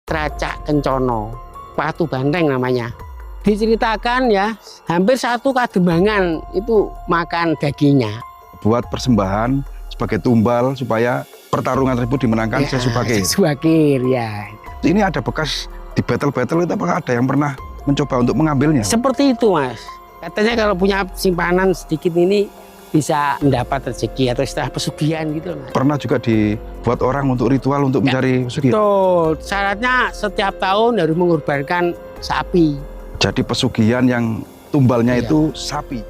Tracak Kencono, Watu Banteng namanya. Diceritakan ya, hampir satu kademangan itu makan dagingnya. Buat persembahan sebagai tumbal supaya pertarungan tersebut dimenangkan Ya, Sesubagir. Sesubagir ya. Ini ada bekas di battle-battle itu, apakah ada yang pernah mencoba untuk mengambilnya? Seperti itu Mas. Katanya kalau punya simpanan sedikit ini bisa mendapat rezeki atau istilah pesugihan gitu Mas. Pernah juga dibuat orang untuk ritual untuk mencari pesugihan? Betul, syaratnya setiap tahun harus mengorbankan sapi. Jadi pesugihan yang tumbalnya Iya. itu sapi.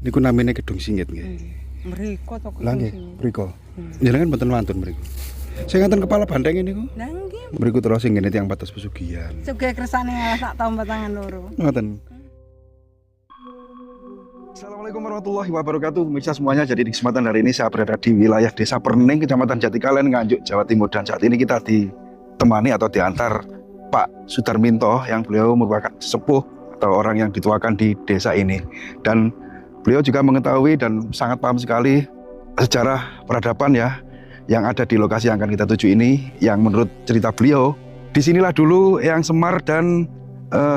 Niku namanya Kedung Singit nggih. Mriko to Lah nggih, mriko. Jenengan mboten wantun mriku. Saya ngaten kepala banteng niku. Lah nggih. Mriku terus sing ngene tiyang batas pesugihan. Sugih kersane ngalah sak taun batangan loro. Ngoten. Assalamualaikum warahmatullahi wabarakatuh. Pemirsa semuanya, jadi di kesempatan hari ini saya berada di wilayah Desa Perning, Kecamatan Jatikalen, Nganjuk, Jawa Timur. Dan saat ini kita ditemani atau diantar Pak Sudarminto, yang beliau merupakan sepuh atau orang yang dituakan di desa ini. Dan beliau juga mengetahui dan sangat paham sekali sejarah peradaban ya yang ada di lokasi yang akan kita tuju ini. Yang menurut cerita beliau, disinilah dulu Eyang Semar dan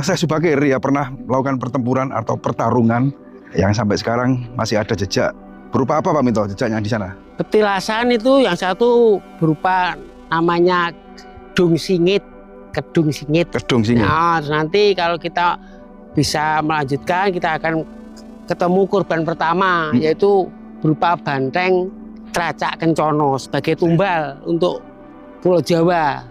Sesubagir ya pernah melakukan pertempuran atau pertarungan yang sampai sekarang masih ada jejak. Berupa apa Pak Minto jejaknya di sana? Petilasan itu yang satu berupa namanya Kedung Singit. Kedung Singit. Kedung Singit. Nah, nanti kalau kita bisa melanjutkan, kita akan ketemu korban pertama, yaitu berupa banteng Tracak Kencono sebagai tumbal untuk Pulau Jawa.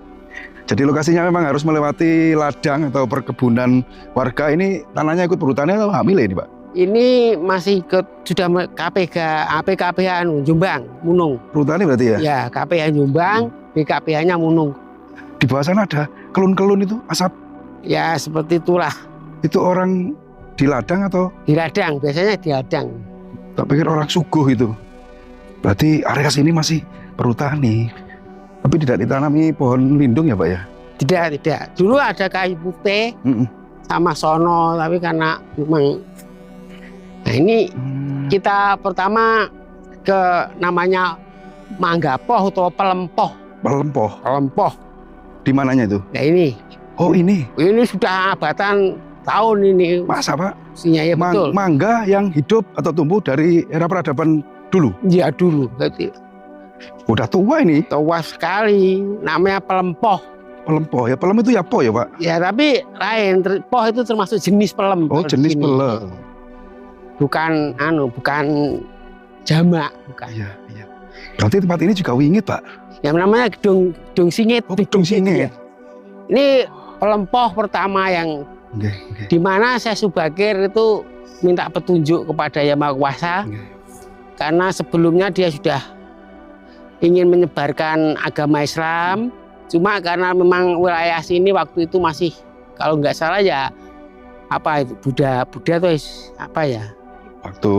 Jadi lokasinya memang harus melewati ladang atau perkebunan warga. Ini tanahnya ikut perhutani atau hak milik ini Pak? Ini masih sudah KPH Jombang, Munung. Perhutani berarti ya? Ya, KPH Jombang, BKPH-nya Munung. Di bawah sana ada kelun-kelun itu, asap. Ya, seperti itulah. Itu orang di ladang atau? Di ladang, biasanya di ladang. Tak pikir orang suguh itu. Berarti area sini masih perhutani. Tapi tidak ditanami pohon lindung ya Pak ya? Tidak. Dulu ada kayu putih sama sono, tapi karena memang. Nah ini kita pertama ke namanya Manggapoh atau Pelempoh. Pelempoh. Di mananya itu? Nah ini. Oh ini. Ini sudah abatan tahun ini. Masa Pak? Pastinya ya betul. Mangga yang hidup atau tumbuh dari era peradaban dulu? Iya dulu. Berarti. Udah tua ini? Tua sekali. Namanya Pelempoh. Pelempoh ya, pelem itu ya po ya Pak? Ya tapi lain. Poh itu termasuk jenis pelem. Oh jenis pelem. Bukan jamak, bukan. Iya. Berarti tempat ini juga wingit Pak? Yang namanya Kedung Singit. Oh Kedung Singit. Ini Pelempoh pertama yang di mana Sesubagir itu minta petunjuk kepada Yang Maha Kuasa. Karena sebelumnya dia sudah ingin menyebarkan agama Islam. Cuma karena memang wilayah sini waktu itu masih, kalau nggak salah ya apa itu Buddha atau apa ya? Waktu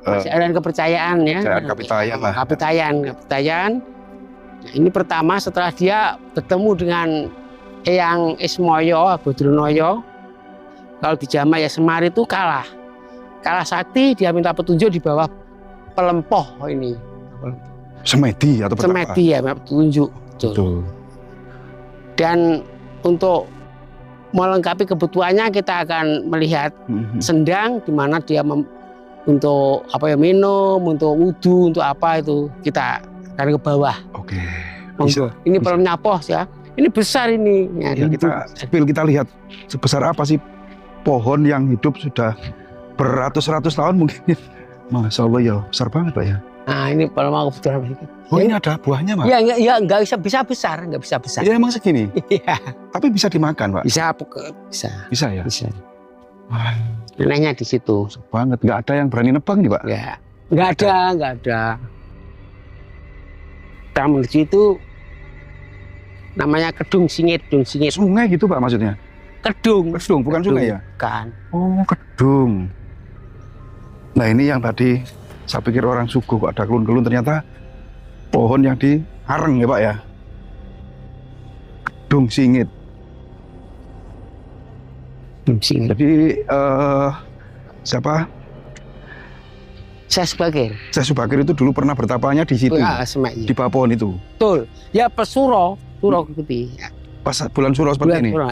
masih ada kepercayaan ya. Kapitayan lah. Kapitayan. Nah, ini pertama setelah dia bertemu dengan Eyang Ismoyo, Bodronoyo. Kalau di jamak ya Semar itu kalah sakti, dia minta petunjuk di bawah Pelempoh ini. Semedi atau petaka? Semedi ya, petunjuk. Betul. Dan untuk melengkapi kebutuhannya kita akan melihat sendang di mana dia untuk apa ya minum, untuk wudhu, untuk apa itu kita akan ke bawah. Oke. Ini pelemnya Poh ya. Ini besar ini. Ya, kita lihat sebesar apa sih pohon yang hidup sudah beratus-ratus tahun mungkin. Masya Allah ya, besar banget Pak ya. Nah ini pelemah kebetulan. Oh ini ada buahnya Pak? Ya nggak bisa besar, nggak bisa besar. Ya emang segini? Iya. Tapi bisa dimakan Pak? Bisa. Bisa ya? Bisa. Wah. Anehnya di situ. Banget, nggak ada yang berani nebang nih Pak? Ya, nggak ada. Kita menuju itu namanya Kedung Singit. Sungai gitu Pak maksudnya? Kedung, bukan sungai ya? Bukan. Oh kedung. Nah ini yang tadi saya pikir orang suguh Pak, ada kelun-kelun, ternyata pohon yang dihareng ya Pak ya? Kedung Singit. Jadi Siapa? Saya Subakir. Syekh Subakir itu dulu pernah bertapanya di situ. Ya, semaknya. Di Papon itu. Betul. Ya pesuro, suro ikuti. Ya. Pas bulan Suro seperti Bulan ini. Suro,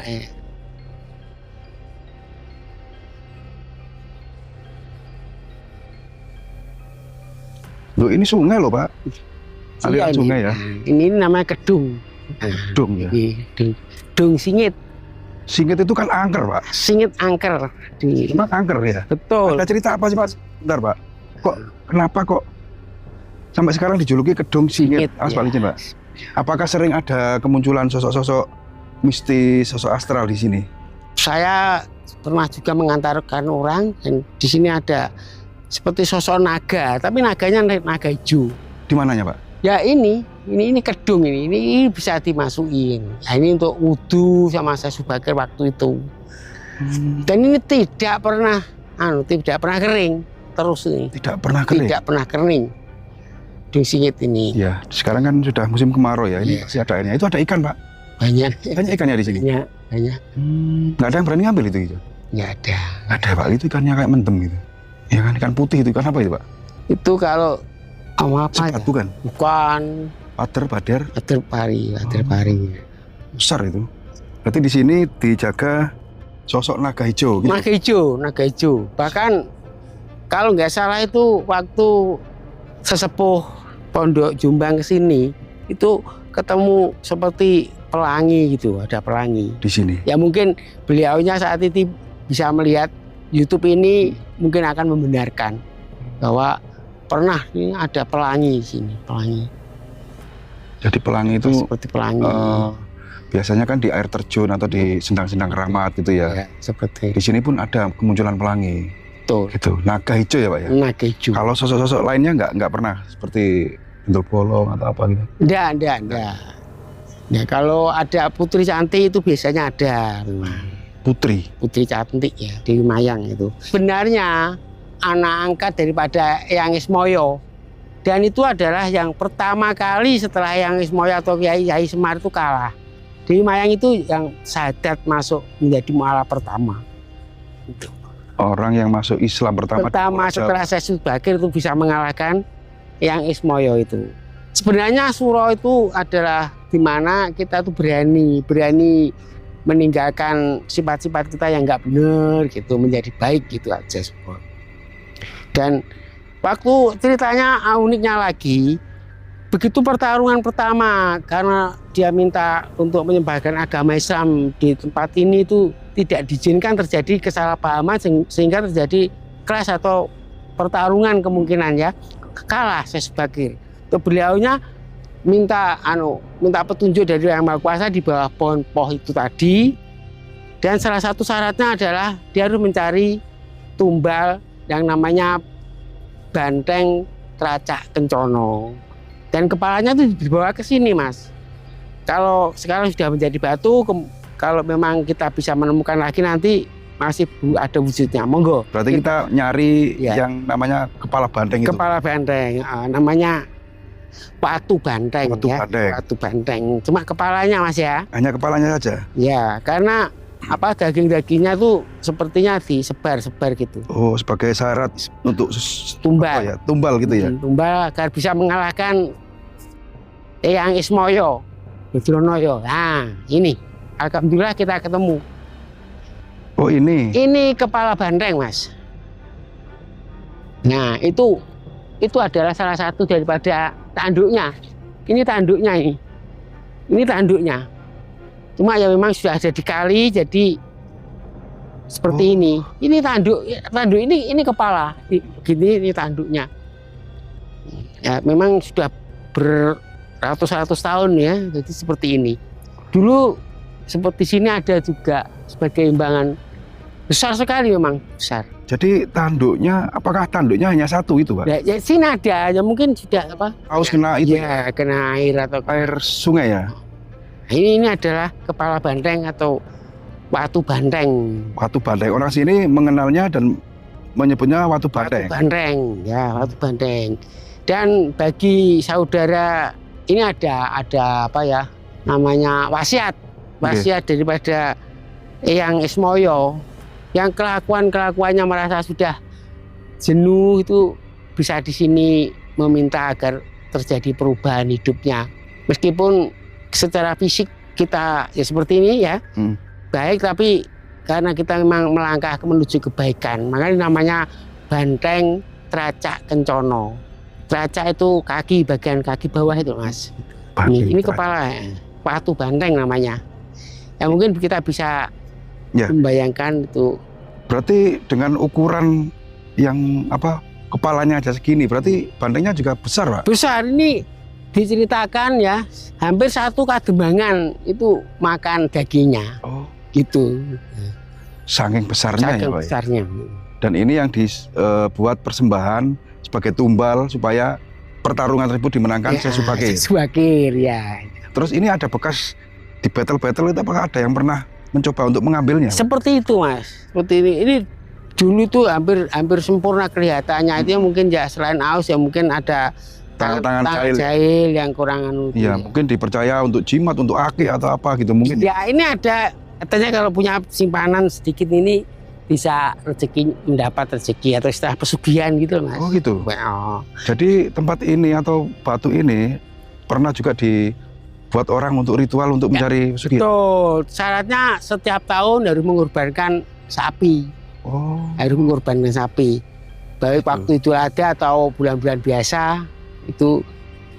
Loh, ini sungai loh, Pak. Aliran Iya, sungai ya. Ini namanya kedung. Dung ya. Dung singit. Singit itu kan angker, Pak. Singit angker. Emang angker ya? Betul. Ada cerita apa sih, Pak? Bentar, Pak. Kenapa kok sampai sekarang dijuluki kedung singit? Singit, Izin, Pak. Apakah sering ada kemunculan sosok-sosok mistis, sosok astral di sini? Saya pernah juga mengantarkan orang dan di sini ada seperti sosok naga, tapi naganya naga hijau. Di mananya, Pak? Ya ini kedung ini bisa dimasukin. Ya, ini untuk wudu sama saya Subakir waktu itu. Dan ini tidak pernah kering terus ini. Tidak pernah kering. Tidak pernah kering. Dung singit ini. Ya, sekarang kan sudah musim kemarau ya. Ini pasti ada airnya. Itu ada ikan, Pak. Banyak. Banyak ikannya di sini. Banyak. Nggak ada yang berani ngambil itu gitu. Nggak ada. Nggak ada, Pak. Itu ikannya kayak mendem gitu. Ya kan, ikan putih itu. Ikan apa itu, Pak? Itu kalau apa Sepat, ya? bukan? Bukan. Badar. Badar pari. Besar itu. Berarti di sini dijaga sosok naga hijau. Gitu. Naga hijau. Bahkan kalau nggak salah itu waktu sesepuh Pondok Jombang ke sini itu ketemu seperti pelangi gitu, ada pelangi Di sini. ya mungkin beliaunya saat itu bisa melihat YouTube ini mungkin akan membenarkan bahwa pernah ini ada pelangi di sini, pelangi. Jadi pelangi itu seperti pelangi. Biasanya kan di air terjun atau di sendang-sendang keramat gitu ya. Ya, seperti Di sini pun ada kemunculan pelangi. itu. Gitu. Naga hijau ya, Pak ya. Naga hijau. Kalau sosok-sosok lainnya nggak pernah seperti bentuk bolong atau apa gitu. Enggak. Ya kalau ada putri cantik itu biasanya ada. Putri cantik ya di Mayang itu. Sebenarnya anak angkat daripada Eyang Ismoyo. Dan itu adalah yang pertama kali setelah Eyang Ismoyo atau Kyai Semar itu kalah. Dewi Mayang itu yang sahadat masuk menjadi mualaf pertama. Itu. orang yang masuk Islam pertama Setelah saya Subakir itu bisa mengalahkan Eyang Ismoyo itu. Sebenarnya Suro itu adalah di mana kita tuh berani meninggalkan sifat-sifat kita yang nggak benar gitu, menjadi baik gitu aja. Dan waktu ceritanya uniknya lagi, begitu pertarungan pertama karena dia minta untuk menyebarkan agama Islam di tempat ini itu tidak diizinkan terjadi kesalahpahaman sehingga terjadi clash atau pertarungan kemungkinan ya, kalah saya Subakir. Beliaunya minta petunjuk dari Yang Maha Kuasa di bawah pohon poh itu tadi, dan salah satu syaratnya adalah dia harus mencari tumbal yang namanya Banteng Tracak Kencono, dan kepalanya itu dibawa ke sini, Mas. Kalau sekarang sudah menjadi batu, kalau memang kita bisa menemukan lagi nanti masih ada wujudnya, monggo. Berarti kita nyari yang namanya kepala banteng itu. Kepala banteng, namanya Watu Banteng. Watu Banteng. Cuma kepalanya, Mas ya. Hanya kepalanya saja. Ya, karena daging-dagingnya tuh sepertinya disebar-sebar gitu. Oh, sebagai syarat untuk tumbal. Tumbal gitu ya. Tumbal agar bisa mengalahkan Eyang Ismoyo, Budronoyo. Nah, ini alhamdulillah kita ketemu. Oh, ini. Ini kepala banteng, Mas. Nah, itu adalah salah satu daripada tanduknya. Ini tanduknya ini. Ini tanduknya. Cuma ya memang sudah ada di kali, jadi seperti ini. Ini tanduk ini kepala. Begini ini tanduknya. Ya memang sudah beratus-ratus tahun ya, jadi seperti ini. Dulu seperti sini ada juga sebagai imbangan besar sekali, memang besar. Jadi apakah tanduknya hanya satu itu, Pak? Ya sini ada, ya mungkin sudah apa? Haus kena itu? Ya, kena air atau air sungai ya. Nah, ini adalah kepala banteng atau Watu Banteng. Watu Banteng. Orang sini mengenalnya dan menyebutnya Watu Banteng. Watu Banteng, ya Watu Banteng. Dan bagi saudara ini ada apa ya? Namanya wasiat daripada Eyang Ismoyo. yang kelakuannya merasa sudah jenuh itu bisa di sini meminta agar terjadi perubahan hidupnya. Meskipun secara fisik kita ya seperti ini ya, baik, tapi karena kita memang melangkah menuju kebaikan, makanya namanya Banteng Tracak Kencono. Tracak itu kaki, bagian kaki bawah itu Mas. Ini kepala, Patu Banteng namanya. Ya mungkin kita bisa membayangkan itu. Berarti dengan ukuran yang kepalanya aja segini, berarti bantengnya juga besar, Pak? Besar, ini diceritakan ya, hampir 1 kademangan itu makan dagingnya. Oh, gitu. Saking besarnya Saking ya, Pak. Besarnya. Dan ini yang dibuat persembahan sebagai tumbal supaya pertarungan tersebut dimenangkan Ya, Sesubagir. Sesubagir ya. Terus ini ada bekas di battle-battle itu, apakah ada yang pernah mencoba untuk mengambilnya? Seperti itu Mas. Seperti ini. Ini dulu tuh hampir sempurna kelihatannya. Itu ya mungkin ya selain aus ya mungkin ada tangan jahil yang kurang anu. Iya, mungkin dipercaya untuk jimat, untuk akik atau apa gitu mungkin. Ya ini ada katanya kalau punya simpanan sedikit ini bisa mendapat rezeki atau istilah pesugihan gitu Mas. Oh gitu. Oh. Jadi tempat ini atau batu ini pernah juga dibuat orang untuk ritual untuk mencari pesugihan. Betul. Syaratnya setiap tahun harus mengorbankan sapi. Oh. Harus mengorbankan sapi. Baik waktu Idul Adha atau bulan-bulan biasa, itu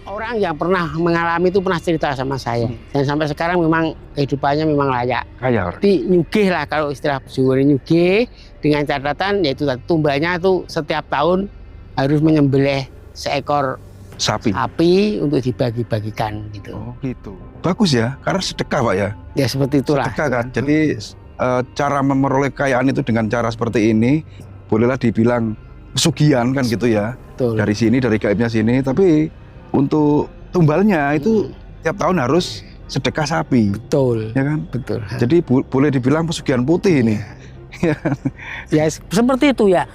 orang yang pernah mengalami itu pernah cerita sama saya. Dan sampai sekarang memang kehidupannya memang layak. Kaya. Tapi nyugih lah kalau istilah pesugihan, nyugih dengan catatan yaitu tumbalnya itu setiap tahun harus menyembelih seekor sapi untuk dibagi-bagikan gitu. Oh gitu. Bagus ya, karena sedekah Pak ya. Ya seperti itulah. Sedekah kan. Jadi cara memperoleh kekayaan itu dengan cara seperti ini bolehlah dibilang pesugihan kan gitu ya. Betul. Dari sini, dari gaibnya sini, tapi untuk tumbalnya itu tiap tahun harus sedekah sapi. Betul. Ya kan? Betul. Jadi boleh dibilang pesugihan putih ini. Ya seperti itu ya.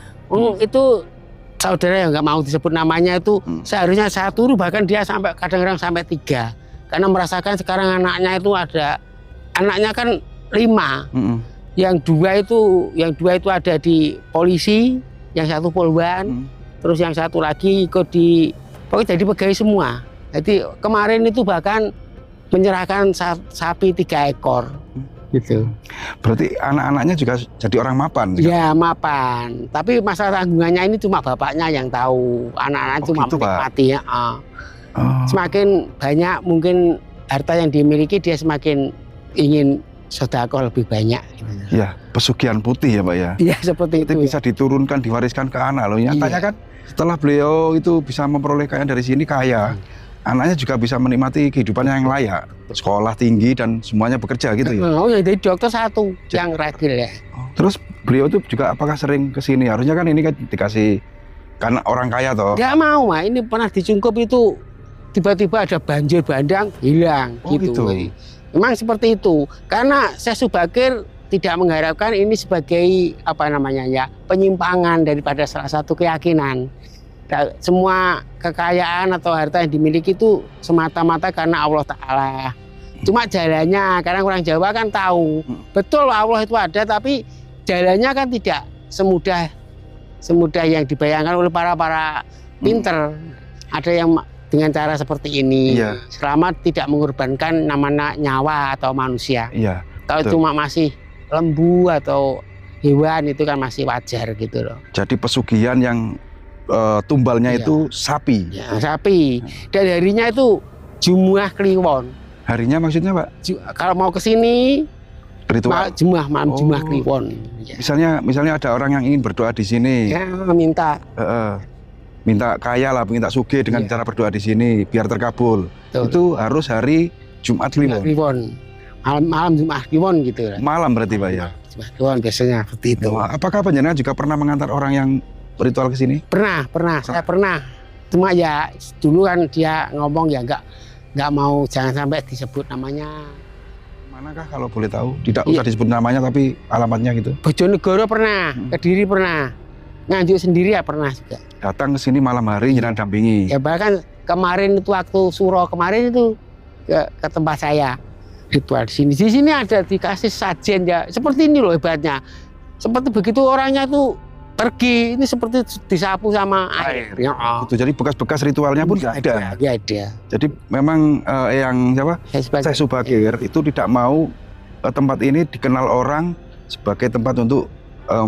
Itu saudara yang nggak mau disebut namanya itu seharusnya 1 bahkan dia sampai kadang-kadang sampai 3 karena merasakan sekarang anaknya itu anaknya kan 5. Yang dua itu ada di polisi, yang 1 polwan, terus yang 1 lagi ikut pokoknya jadi pegawai semua. Jadi kemarin itu bahkan menyerahkan sapi 3 ekor. Gitu. Berarti anak-anaknya juga jadi orang mapan? Ya mapan. Tapi masalah tanggungannya ini cuma bapaknya yang tahu. Anak-anak cuma gitu, menikmati ya. Semakin banyak mungkin harta yang dimiliki, dia semakin ingin sedekah lebih banyak. Ya, pesugihan putih ya Pak ya? Iya seperti itu. Bisa diturunkan, diwariskan ke anak loh. Nyatanya kan setelah beliau itu bisa memperoleh kekayaan dari sini kaya, anaknya juga bisa menikmati kehidupannya yang layak, sekolah tinggi dan semuanya bekerja gitu ya. Oh ya, jadi dokter 1 yang ragil ya. Terus beliau itu juga apakah sering ke sini? Harusnya kan ini kan dikasih karena orang kaya toh. Nggak mau Mas, ini pernah dicungkup itu tiba-tiba ada banjir bandang hilang gitu. Memang seperti itu. Karena Sesubagir tidak mengharapkan ini sebagai penyimpangan daripada salah satu keyakinan. Semua kekayaan atau harta yang dimiliki itu semata-mata karena Allah Ta'ala. Cuma jalannya, karena orang Jawa kan tahu betul Allah itu ada, tapi jalannya kan tidak semudah yang dibayangkan oleh para pinter. Ada yang dengan cara seperti ini, selama tidak mengorbankan namanya nyawa atau manusia. Kalau cuma masih lembu atau hewan itu kan masih wajar gitu loh. Jadi pesugihan yang tumbalnya itu sapi. Ya, sapi. Dan harinya itu Jumuah Kliwon. Harinya maksudnya Pak? Kalau mau ke sini ritual malam Jumuah Kliwon. Ya. Misalnya ada orang yang ingin berdoa di sini. Ya, minta kaya lah, minta sugih dengan cara berdoa di sini biar terkabul. Betul. Itu harus hari Jumat Kliwon. Malam Jumat Kliwon gitu. Malam berarti Pak ya? Jumat Kliwon biasanya seperti itu. Apakah panjenengan juga pernah mengantar orang yang ritual ke sini? Pernah. Saya pernah. Cuma ya dulu kan dia ngomong ya nggak mau, jangan sampai disebut namanya. Manakah kalau boleh tahu? Tidak usah disebut namanya tapi alamatnya gitu. Bojonegoro pernah, Kediri pernah, Nganjuk sendiri ya pernah juga. Datang ke sini malam hari jenengan dampingi. Ya bahkan kemarin itu waktu Suro kemarin itu ke tempat saya ritual di sini. Di sini ada dikasih sajen ya seperti ini loh hebatnya. seperti begitu orangnya tuh pergi, ini seperti disapu sama air. Ya, Itu jadi bekas-bekas ritualnya pun nggak ada. Nggak ada. Jadi memang yang siapa? Saya Subagir itu tidak mau tempat ini dikenal orang sebagai tempat untuk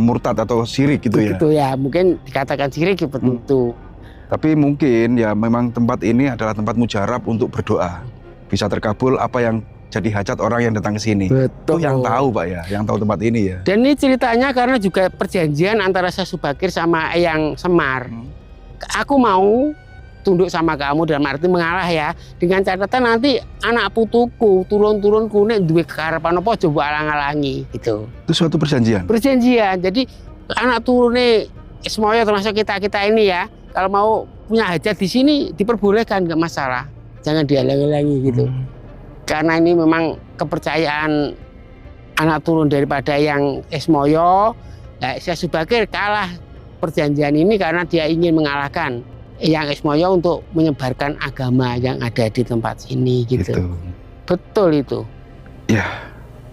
murtad atau syirik gitu ya. Gitu ya, mungkin dikatakan syirik seperti itu. Tapi mungkin ya memang tempat ini adalah tempat mujarab untuk berdoa. Bisa terkabul apa yang jadi hajat orang yang datang ke sini. Betul. Itu yang tahu Pak ya, yang tahu tempat ini ya. Dan ini ceritanya karena juga perjanjian antara saya Subagir sama Eyang Semar. Aku mau tunduk sama kamu dalam arti mengalah ya, dengan catatan nanti anak putuku, turun-turunku nek duwe kekarepan apa coba alang-alangi gitu. Itu suatu perjanjian. Perjanjian. Jadi anak turune semuanya termasuk kita-kita ini ya, kalau mau punya hajat di sini diperbolehkan, nggak masalah. Jangan dihalang-halangi gitu. Karena ini memang kepercayaan anak turun daripada yang Esmoyo. Nah, saya Subagir kalah perjanjian ini karena dia ingin mengalahkan yang Esmoyo untuk menyebarkan agama yang ada di tempat sini gitu. Betul itu. Ya,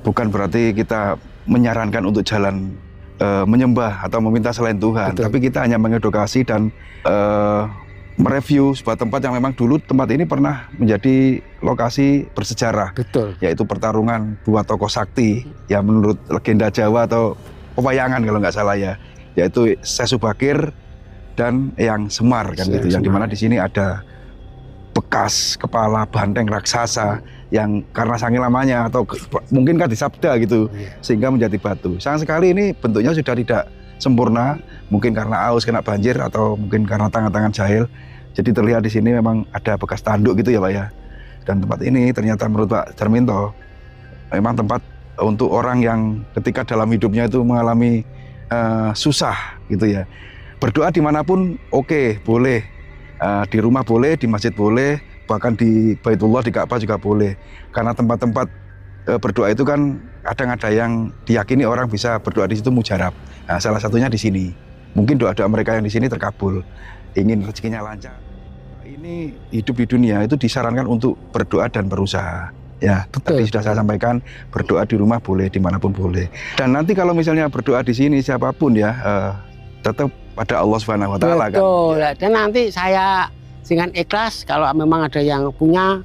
bukan berarti kita menyarankan untuk jalan menyembah atau meminta selain Tuhan. Betul. Tapi kita hanya mengedukasi dan mereview sebuah tempat yang memang dulu tempat ini pernah menjadi lokasi bersejarah. Betul. Yaitu pertarungan dua tokoh sakti yang menurut legenda Jawa atau pewayangan kalau nggak salah ya. Yaitu Syekh Subagir dan Eyang Semar kan gitu. Yang dimana di sini ada bekas kepala banteng raksasa yang karena saking lamanya atau mungkin kan disabda gitu sehingga menjadi batu. Sayang sekali ini bentuknya sudah tidak sempurna, mungkin karena aus kena banjir atau mungkin karena tangan-tangan jahil. Jadi terlihat di sini memang ada bekas tanduk gitu ya Pak ya. Dan tempat ini ternyata menurut Pak Darminto memang tempat untuk orang yang ketika dalam hidupnya itu mengalami susah gitu ya. Berdoa dimanapun oke, boleh. Di rumah boleh, di masjid boleh, bahkan di Baitullah, di Ka'bah juga boleh. Karena tempat-tempat berdoa itu kan kadang ada yang diyakini orang bisa berdoa di situ mujarab. Nah, salah satunya di sini. Mungkin doa-doa mereka yang di sini terkabul. Ingin rezekinya lancar. Ini hidup di dunia itu disarankan untuk berdoa dan berusaha. Ya, tadi sudah saya sampaikan, berdoa di rumah boleh, dimanapun boleh. Dan nanti kalau misalnya berdoa di sini siapapun ya, tetap pada Allah Subhanahu Wa Taala kan. Betul. Dan nanti saya dengan ikhlas kalau memang ada yang punya,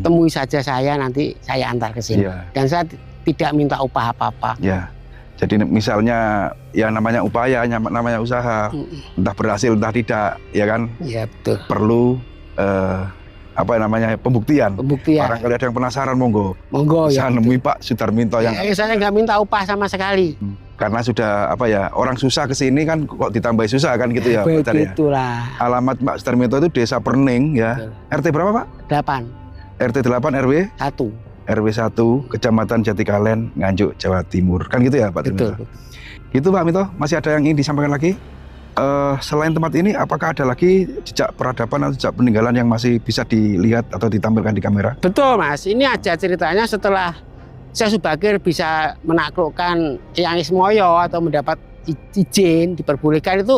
temui saja saya, nanti saya antar ke sini. Ya. Dan saya tidak minta upah apa-apa. Ya. Jadi misalnya ya namanya upaya, namanya usaha, entah berhasil entah tidak, ya kan? Iya betul. Perlu apa namanya pembuktian. Barangkali ada yang penasaran, monggo. Monggo ya. Saya nemui Pak Sudarminto yang. Saya nggak minta upah sama sekali. Karena sudah apa ya orang susah ke sini kan kok ditambahi susah kan gitu ya. Begitulah. Ya. Alamat Pak Sudarminto itu Desa Perning ya. Betul. RT berapa Pak? 8. RT 8 RW 1. RW 1, Kecamatan Jatikalen, Nganjuk, Jawa Timur. Kan gitu ya Pak Darminto? Betul. Gitu Pak Minto, masih ada yang ingin disampaikan lagi? Selain tempat ini, apakah ada lagi jejak peradaban atau jejak peninggalan yang masih bisa dilihat atau ditampilkan di kamera? Betul Mas, ini aja ceritanya setelah Syekh Subagir bisa menaklukkan Eyang Ismoyo atau mendapat izin, diperbolehkan itu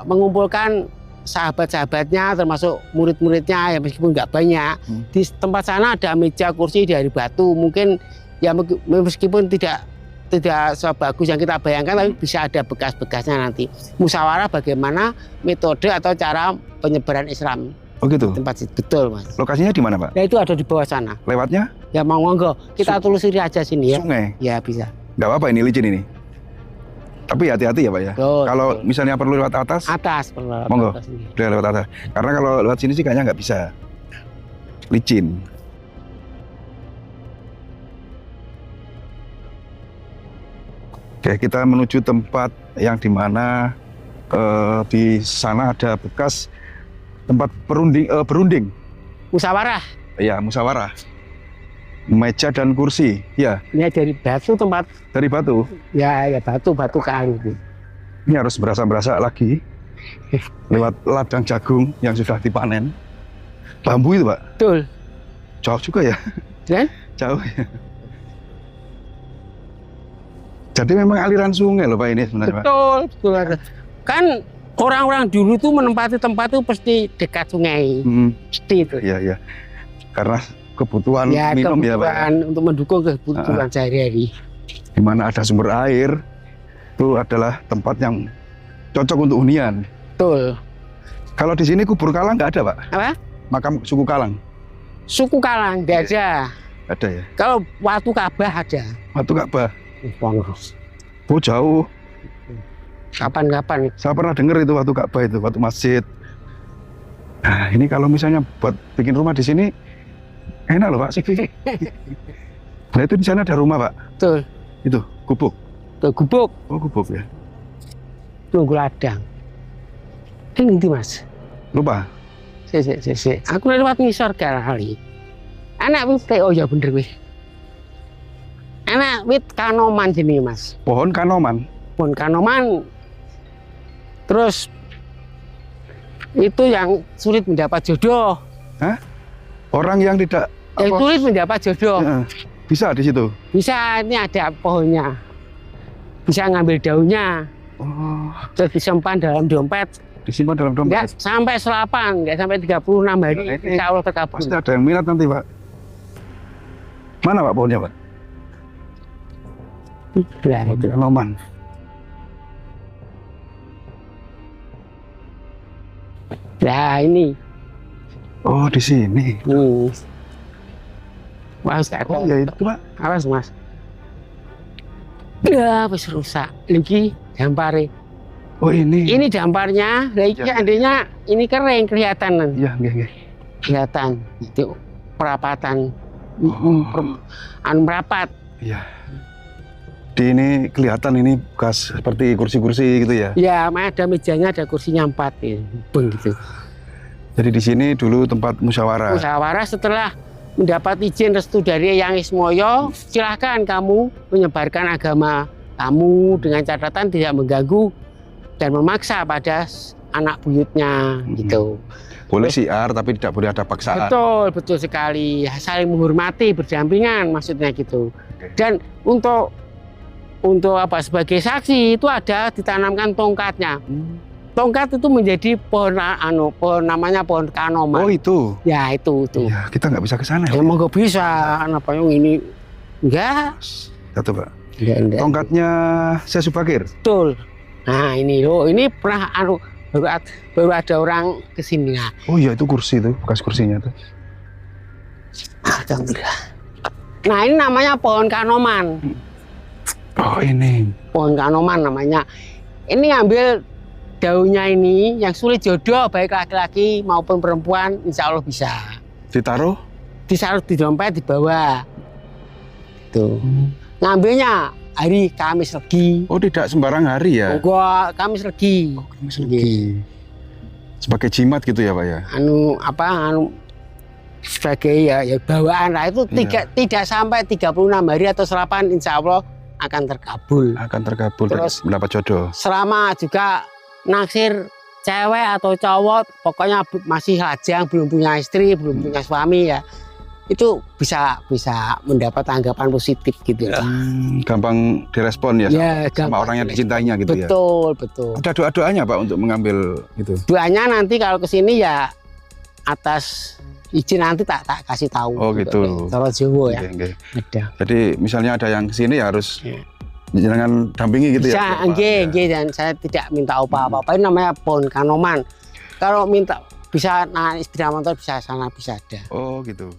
mengumpulkan sahabat-sahabatnya termasuk murid-muridnya ya meskipun nggak banyak. Di tempat sana ada meja kursi dari batu, mungkin ya meskipun tidak sebagus yang kita bayangkan tapi bisa ada bekas-bekasnya nanti. Musyawarah bagaimana metode atau cara penyebaran Islam. Oh gitu. Tempat itu betul Mas. Lokasinya di mana Pak? Ya itu ada di bawah sana. Lewatnya? Ya monggo kita telusuri aja sini ya. Sungai? Ya bisa. Nggak apa-apa ini licin ini. Tapi hati-hati ya Pak ya. Kalau misalnya perlu lewat atas? Atas perlu. Monggo. Udah lewat atas. Karena kalau lewat sini sih kayaknya nggak bisa. Licin. Oke, kita menuju tempat yang dimana di sana ada bekas tempat berunding. Musyawarah. Iya, musyawarah. Meja dan kursi, ya. Ini dari batu tempat. Dari batu? Ya batu kayu. Ini harus berasa lagi. Lewat ladang jagung yang sudah dipanen. Bambu itu Pak? Betul. Jauh juga ya? Dan? Jauh ya. Jadi memang aliran sungai loh Pak ini sebenarnya Pak? Betul. Kan orang-orang dulu tuh menempati tempat itu pasti dekat sungai. Pasti itu. Iya. Karena kebutuhan minum ya Pak. Untuk mendukung kebutuhan sehari-hari. Di mana ada sumber air, Itu adalah tempat yang cocok untuk hunian. Betul. Kalau di sini kubur Kalang nggak ada, Pak? Apa? Makam suku Kalang? Suku Kalang nggak ada. Ada ya? Kalau Watu Ka'bah ada. Watu Ka'bah? Ponos. Oh jauh. Kapan-kapan. Saya pernah dengar itu Watu Ka'bah itu, Watu Masjid. Nah ini kalau misalnya buat bikin rumah di sini, enak loh Pak. Nah itu di sana ada rumah Pak? Betul. Itu, gubuk? Tuh gubuk. Oh gubuk ya? Tunggu ladang. Ini nanti Mas. Lupa? Si. Aku lewat ngisor kali. Anak wit, oh ya bener wih. Anak wit kanoman sini Mas. Pohon kanoman? Pohon kanoman. Terus itu yang sulit mendapat jodoh. Hah? Orang yang tidak Yang sulit mendapat jodoh. Ya, bisa di situ? Bisa, ini ada pohonnya. Bisa ngambil daunnya. Oh, Terus disimpan dalam dompet. disimpan dalam dompet? Enggak sampai 8, enggak sampai 36 hari. Ya, ini Insya Allah terkabul. pasti ada yang minat nanti Pak. Mana Pak pohonnya Pak? Nah, Pohon kanoman. Nah ini. Oh di sini. Wah, Ustaz. Oh ya itu Pak. Awas Mas. Ya, wis rusak. Lagi dampare. Oh ini. Ini damparnya. Lah iki Ya. andainya ini kering kelihatan. Iya, iya. Kelihatan. Itu perapatan. Anu merapat. Iya. Di ini kelihatan ini bekas seperti kursi-kursi gitu ya. Ya, ada mejanya, ada kursinya 4 ya. Begitu. Jadi di sini dulu tempat musyawarah. Musyawarah setelah mendapat izin restu dari Yang Ismoyo, silahkan kamu menyebarkan agama kamu dengan catatan tidak mengganggu dan memaksa pada anak buyutnya gitu. Boleh siar tapi tidak boleh ada paksaan. Betul sekali. Saling menghormati, berdampingan maksudnya gitu. Oke. Dan untuk apa sebagai saksi itu ada ditanamkan tongkatnya. Tongkat itu menjadi pohon pohon namanya pohon kanoman. Oh itu. Ya itu. Ya, kita nggak bisa ke sana. Ya mau nggak bisa, apa yang ini enggak. Satu Pak. Enggak. Tongkatnya Syekh Subakir. Betul. Nah ini loh, ini pernah baru ada orang kesini. Nah, Oh iya itu kursi itu, bekas kursinya tuh. alhamdulillah. Nah ini namanya pohon kanoman. Oh ini. Pohon kanoman namanya. Ini ngambil daunnya ini yang sulit jodoh baik laki-laki maupun perempuan insya Allah bisa. Ditaruh? Ditaruh di dompet di bawah. Tuh. Ngambilnya hari Kamis Legi. Oh tidak sembarang hari ya? Enggak, Kamis Legi. Kamis Legi. Sebagai jimat gitu ya Pak ya? Anu sebagai ya bawaan lah itu tidak sampai 36 hari atau 8 insya Allah akan terkabul. Akan terkabul Terus mendapat jodoh. Selama juga naksir cewek atau cowok, pokoknya masih lajang, belum punya istri, belum punya suami ya, itu bisa mendapat tanggapan positif gitu ya. Gampang direspon ya, sama gampang orang yang dicintainya gitu ya. Betul. Ada doa-doanya Pak untuk mengambil itu? Doanya nanti kalau kesini ya atas izin nanti tak kasih tahu. Oh gitu. Kalau Jawa ya. Okay. Ada. Jadi misalnya ada yang kesini ya harus jangan dampingi gitu ya. Bisa, dan saya tidak minta apa-apa. Ini namanya pohon kanoman. Kalau minta bisa sepeda motor bisa sana bisa ada. Oh gitu.